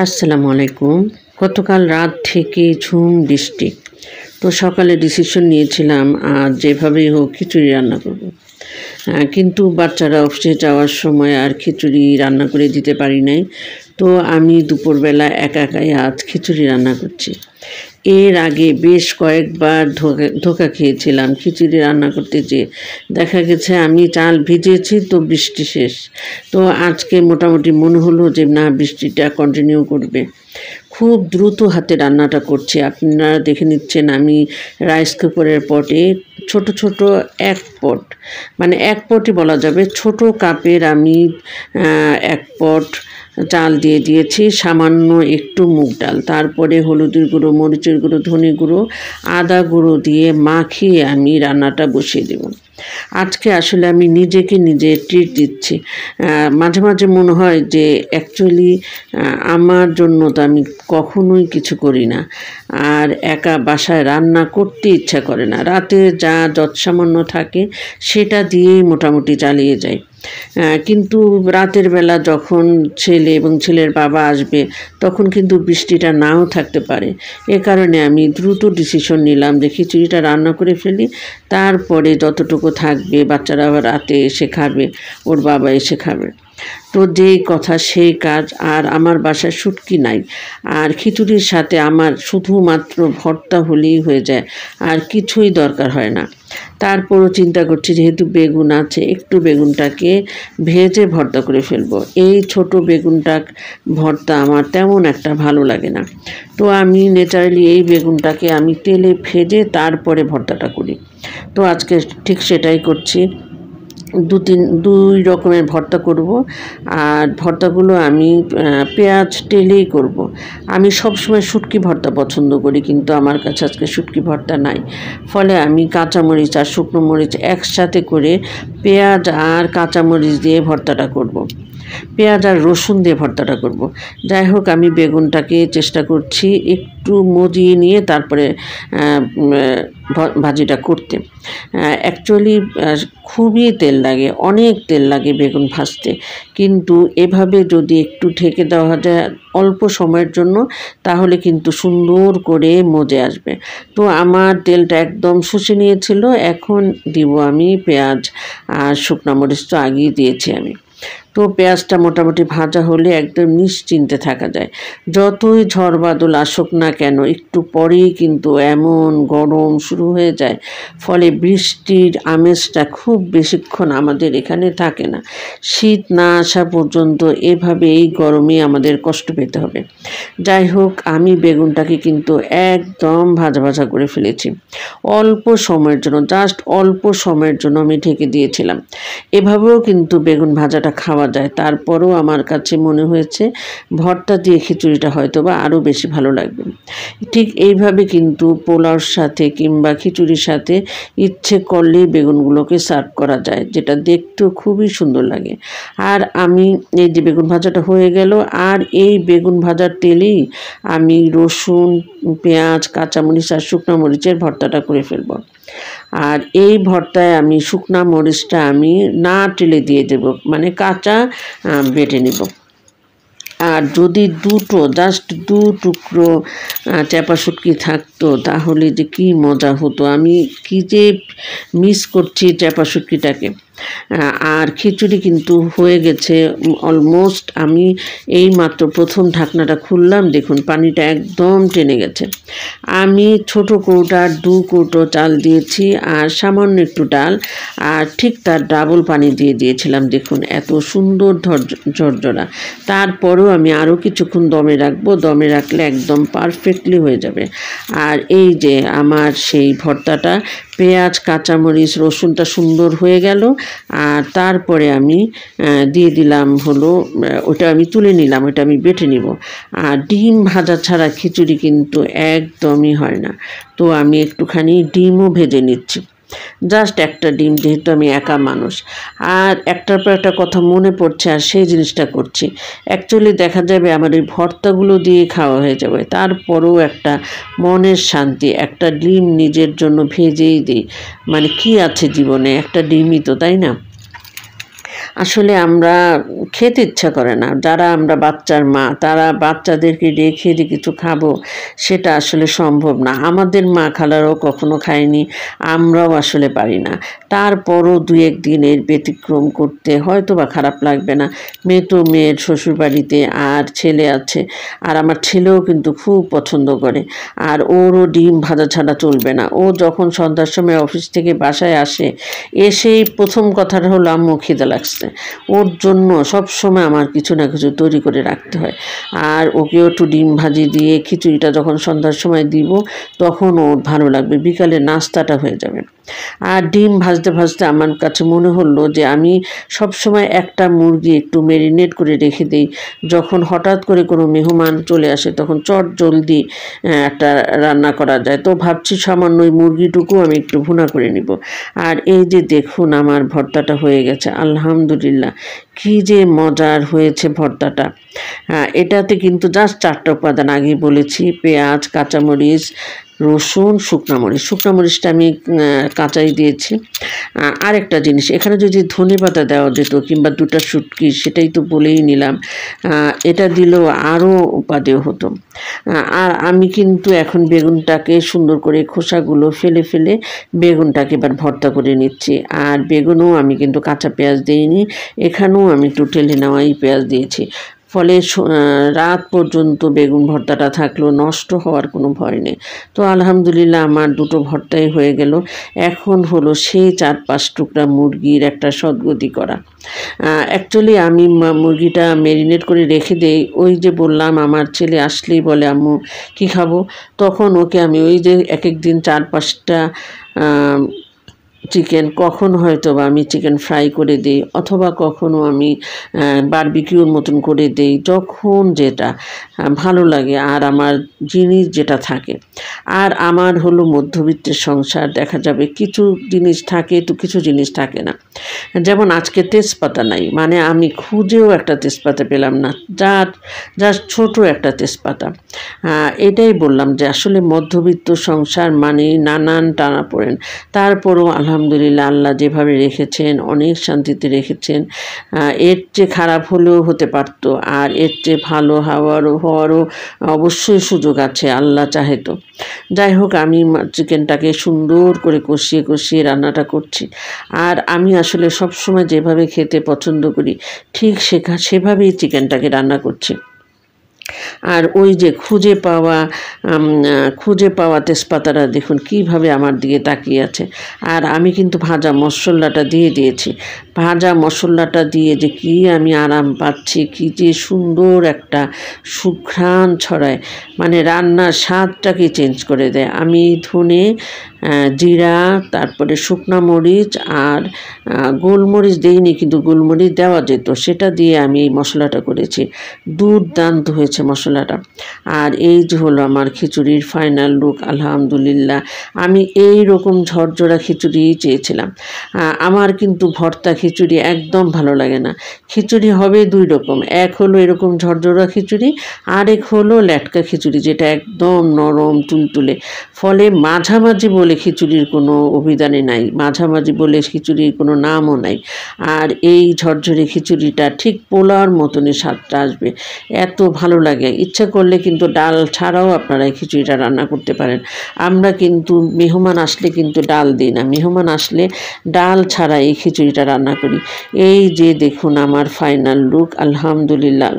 আসসালামু আলাইকুম। গতকাল রাত থেকে ঝুম বৃষ্টি। তো সকালে ডিসিশন নিয়েছিলাম যেভাবেই হোক খিচুড়ি রান্না করব। কিন্তু বাচ্চারা অফিসে যাওয়ার সময় আর খিচুড়ি রান্না করে দিতে পারি নাই। তো আমি দুপুরবেলা একাই আজ খিচুড়ি রান্না করছি। এর আগে বেশ কয়েকবার ধোঁকা খেয়েছিলাম খিচুড়ি রান্না করতে যেয়ে। দেখা গেছে আমি চাল ভিজিয়েছি তো বৃষ্টি শেষ। তো আজকে মোটামুটি মনে হলো যে না, বৃষ্টিটা কন্টিনিউ করবে। খুব দ্রুত হাতে রান্নাটা করছি। আপনারা দেখে নিচ্ছেন আমি রাইস কুকারের পটে ছোট ছোট এক পট, মানে এক পটই বলা যাবে, ছোট কাপের আমি এক পট চাল দিয়ে দিয়েছি, সামান্য একটু মুগ ডাল, তারপরে হলুদের গুঁড়ো, মরিচের গুঁড়ো, ধনে গুঁড়ো, আদা গুঁড়ো দিয়ে মাখিয়ে আমি রান্নাটা বসিয়ে দেব। আজকে আসলে আমি নিজেকে নিজে ট্রিট দিচ্ছি। মাঝে মাঝে মনে হয় যে অ্যাকচুয়ালি আমার জন্য তো আমি কখনোই কিছু করি না, আর একা বাসায় রান্না করতে ইচ্ছা করে না। রাতে যা যৎসামান্য থাকে সেটা দিয়েই মোটামুটি চালিয়ে যাই। কিন্তু রাতের বেলা যখন ছেলে এবং ছেলের বাবা আসবে তখন কিন্তু বৃষ্টিটা নাও থাকতে পারে। এ কারণে আমি দ্রুত ডিসিশন নিলাম যে খিচুড়িটা রান্না করে ফেলি, তারপরে যতটুকু থাকবে বাচ্চারা আবার রাতে এসে খাবে, ওর বাবা এসে খাবে। তো যেই কথা সেই কাজ। আর আমার বাসায় শুটকি নাই, আর খিচুড়ির সাথে আমার শুধুমাত্র ভর্তা হলেই হয়ে যায়, আর কিছুই দরকার হয় না। তারপরও চিন্তা করছি যেহেতু বেগুন আছে, একটু বেগুনটাকে ভেজে ভর্তা করে ফেলবো। এই ছোট বেগুনটা ভর্তা আমার তেমন একটা ভালো লাগে না। তো আমি ন্যাচারালি এই বেগুনটাকে আমি তেলে ভেজে তারপরে ভর্তাটা করি। তো আজকে ঠিক সেটাই করছি। দুই রকমের ভর্তা করব, আর ভর্তাগুলো আমি পেঁয়াজ টেলেই করব। আমি সবসময় শুটকি ভর্তা পছন্দ করি, কিন্তু আমার কাছে আজকে শুটকি ভর্তা নাই। ফলে আমি কাঁচামরিচ আর শুকনো মরিচ একসাথে করে পেঁয়াজ আর কাঁচামরিচ দিয়ে ভর্তাটা করব। পেঁয়াজ আর রসুন দিয়ে ভর্তাটা করব। যাই হোক, আমি বেগুনটাকে চেষ্টা করছি একটু মজিয়ে নিয়ে তারপরে ভাজিটা করতে। অ্যাকচুয়ালি খুবই তেল লাগে, অনেক তেল লাগে বেগুন ভাজতে, কিন্তু এভাবে যদি একটু ঢেকে দেওয়া যায় অল্প সময়ের জন্য তাহলে কিন্তু সুন্দর করে মজে আসবে। তো আমার তেলটা একদম শুষে নিয়েছিল। এখন দিব আমি পেঁয়াজ আর শুকনো মরিচ, তো আগেই দিয়েছি আমি। তো পেঁয়াজটা মোটামুটি ভাজা হলে একদম নিশ্চিন্তে থাকা যায়। যতই ঝড় বাদল আসুক না কেন একটু পরেই কিন্তু এমন গরম শুরু হয়ে যায়, ফলে বৃষ্টির আমেজটা খুব বেশিক্ষণ আমাদের এখানে থাকে না। শীত না আসা পর্যন্ত এভাবে এই গরমে আমাদের কষ্ট পেতে হবে। যাই হোক, আমি বেগুনটাকে কিন্তু একদম ভাজা ভাজা করে ফেলেছি। অল্প সময়ের জন্য, জাস্ট অল্প সময়ের জন্য আমি ঢেকে দিয়েছিলাম। এভাবেও কিন্তু বেগুন ভাজাটা খাওয়া যায়। তারপরেও আমার কাছে মনে হয়েছে ভর্তা দিয়ে খিচুড়িটা হয়তো বা আরও বেশি ভালো লাগবে। ঠিক এইভাবে কিন্তু পোলাওর সাথে কিংবা খিচুড়ির সাথে ইচ্ছে করলেই বেগুনগুলোকে সার্ভ করা যায়, যেটা দেখতেও খুবই সুন্দর লাগে। আর আমি এই যে বেগুন ভাজাটা হয়ে গেল, আর এই বেগুন ভাজার তেলেই আমি রসুন, পেঁয়াজ, কাঁচামরিচ আর শুকনো মরিচের ভর্তাটা করে ফেলবো। আর এই ভর্তায় আমি শুকনা মরিচটা আমি না টেলে দিয়ে দেব, মানে কাঁচা বেটে নেব। আর যদি জাস্ট দু টুকরো চাপা শুটকি থাকতো তাহলে যে কি মজা হতো। আমি কি যে মিস করছি চাপা শুটকিটাকে। আর খিচুড়ি কিন্তু হয়ে গেছে অলমোস্ট। আমি এই মাত্র প্রথম ঢাকনাটা খুললাম, দেখুন পানিটা একদম টেনে গেছে। আমি ছোট কৌটার 2 কৌটো চাল দিয়েছি আর সামান্য একটু ডাল, আর ঠিক তার ডাবল পানি দিয়ে দিয়েছিলাম। দেখুন এত সুন্দর ঝরঝরা। তারপরেও আমি আরও কিছুক্ষণ দমে রাখবো, দমে রাখলে একদম পারফেক্টলি হয়ে যাবে। আর এই যে আমার সেই ভর্তাটা, পেঁয়াজ, কাঁচামরিচ, রসুনটা সুন্দর হয়ে গেল। আর তারপরে আমি দিয়ে দিলাম হলো, ওটা আমি তুলে নিলাম, ওটা আমি বেটে নিব। আর ডিম ভাজা ছাড়া খিচুড়ি কিন্তু একদমই হয় না। তো আমি একটুখানি ডিমও ভেজে নিচ্ছি, জাস্ট একটা ডিম, যেহেতু আমি একা মানুষ। আর একটার পর একটা কথা মনে পড়ছে আর সেই জিনিসটা করছি। অ্যাকচুয়ালি দেখা যাবে আমার এই ভর্তাগুলো দিয়ে খাওয়া হয়ে যাবে, তারপরেও একটা মনের শান্তি, একটা ডিম নিজের জন্য ভেজেই দিই। মানে কি আছে জীবনে, একটা ডিমই তো, তাই না? আসলে আমরা খেতে ইচ্ছা করে না। যারা আমরা বাচ্চার মা, তারা বাচ্চাদেরকে রেখে যে কিছু খাবো, সেটা আসলে সম্ভব না। আমাদের মা খালারাও কখনো খায়নি, আমরাও আসলে পারি না। তারপরও ২-১ দিনের ব্যতিক্রম করতে হয়তোবা খারাপ লাগবে না। মেয়ে তো মেয়ের শ্বশুরবাড়িতে, আর ছেলে আছে। আর আমার ছেলেও কিন্তু খুব পছন্দ করে। আর ওরও ডিম ভাজা ছাড়া চলবে না। ও যখন সন্ধ্যার সময় অফিস থেকে বাসায় আসে, এসেই প্রথম কথাটা হলো, আম্মু খিদে লাগছে। ওর জন্য সবসময় আমার কিছু না কিছু তৈরি করে রাখতে হয়। আর ওকেও একটু ডিম ভাজি দিয়ে খিচুড়িটা যখন সন্ধ্যার সময় দিব, তখন ওর ভালো লাগবে, বিকালে নাস্তাটা হয়ে যাবে। আর ডিম ভাজতে ভাজতে আমার কাছে মনে হলো যে আমি সবসময় একটা মুরগি একটু ম্যারিনেট করে রেখে দিই, যখন হঠাৎ করে কোনো মেহমান চলে আসে তখন চট জলদি একটা রান্না করা যায়। তো ভাবছি সামান্য ওই মুরগিটুকু আমি একটু ভুনা করে নিব। আর এই যে দেখুন আমার ভর্তাটা হয়ে গেছে, আলহামদুলিল্লাহ। কি যে মজার হয়েছে ভর্তাটা। এটাতে কিন্তু জাস্ট ৪টা উপাদান আগেই বলেছি: পেঁয়াজ, কাঁচামরিচ, রসুন, শুকনো মরিচ। শুকনো মরিচটা আমি কাঁচাই দিয়েছি। আরেকটা জিনিস, এখানে যদি ধনেপাতা দেওয়া যেত কিংবা ২টা শুটকি, সেটাই তো বলেই নিলাম, এটা দিলেও আরও উপাদেয় হতো। আর আমি কিন্তু এখন বেগুনটাকে সুন্দর করে খোসাগুলো ফেলে ফেলে বেগুনটাকে এবার ভর্তা করে নিচ্ছি। আর বেগুনও আমি কিন্তু কাঁচা পেঁয়াজ দিইনি, এখানেও আমি একটু টেলে নেওয়াই পেঁয়াজ দিয়েছি। ফলে রাত পর্যন্ত বেগুন ভর্তাটা থাকলেও নষ্ট হওয়ার কোনো ভয় নেই। তো আলহামদুলিল্লাহ আমার ২টো ভর্তাই হয়ে গেল। এখন হলো সেই ৪-৫ টুকরা মুরগির একটা সদগতি করা। অ্যাকচুয়ালি আমি মুরগিটা ম্যারিনেট করে রেখে দেই। ওই যে বললাম, আমার ছেলে আসলেই বলে, আম্মু কী খাবো? তখন ওকে আমি ওই যে একেক দিন ৪-৫টা চিকেন, কখনো হয়তো বা আমি চিকেন ফ্রাই করে দিই, অথবা কখনো আমি বারবিকিউর মতন করে দিই, যখন যেটা ভালো লাগে আর আমার জিনিস যেটা থাকে। আর আমার হলো মধ্যবিত্তের সংসার, দেখা যাবে কিছু জিনিস থাকে তো কিছু জিনিস থাকে না। যেমন আজকে তেজপাতা নাই, মানে আমি খুঁজেও একটা তেজপাতা পেলাম না, জাস্ট ছোটো একটা তেজপাতা। এটাই বললাম যে আসলে মধ্যবিত্ত সংসার মানে নানান টানাপোড়েন। তারপরও আলহামদুলিল্লাহ আল্লাহ যেভাবে রেখেছেন, অনেক শান্তিতে রেখেছেন। এর চেয়ে খারাপ হলেও হতে পারত, আর এর চেয়ে ভালো হওয়ারও অবশ্যই সুযোগ আছে, আল্লাহ চাহে তো। যাই হোক, আমি চিকেনটাকে সুন্দর করে কষিয়ে কষিয়ে রান্নাটা করছি। আর আমি আসলে সবসময় যেভাবে খেতে পছন্দ করি, ঠিক সেভাবেই চিকেনটাকে রান্না করছি। আর ওই যে খুঁজে পাওয়া তেজপাতাটা দেখুন কীভাবে আমার দিকে তাকিয়ে আছে। আর আমি কিন্তু ভাজা মশলাটা দিয়ে দিয়েছি। ভাজা মশলাটা দিয়ে যে কি আমি আরাম পাচ্ছি, কি যে সুন্দর একটা সুঘ্রাণ ছড়ায়, মানে রান্নার স্বাদটাকে চেঞ্জ করে দেয়। আমি ধনে, জিরা, তারপরে শুকনা মরিচ আর গোলমরিচ দিইনি, কিন্তু গোলমরিচ দেওয়া যেত, সেটা দিয়ে আমি এই মশলাটা করেছি। দুর্দান্ত হয়েছে মশলাটা। আর এই যে হলো আমার খিচুড়ির ফাইনাল লুক, আলহামদুলিল্লাহ। আমি এই রকম ঝরঝরা খিচুড়িই চেয়েছিলাম। আমার কিন্তু ভর্তা খিচুড়ি একদম ভালো লাগে না। খিচুড়ি হবে ২ রকম, এক হলো এরকম ঝরঝরা খিচুড়ি, আরেক হলো ল্যাটকা খিচুড়ি, যেটা একদম নরম তুলতুলে। ফলে মাঝামাঝি বলে খিচুড়ির কোনো অভিধানে নাই, মাঝামাঝি বলে খিচুড়ির কোনো নামও নাই। আর এই ঝরঝরে খিচুড়িটা ঠিক পোলাওর মতনই স্বাদটা আসবে, এত ভালো লাগে। ইচ্ছা করলে কিন্তু ডাল ছাড়াও আপনারা এই খিচুড়িটা রান্না করতে পারেন। আমরা কিন্তু মেহমান আসলে কিন্তু ডাল দিই না, মেহমান আসলে ডাল ছাড়া এই খিচুড়িটা রান্না করি। এই যে দেখুন আমার ফাইনাল লুক, আলহামদুলিল্লাহ।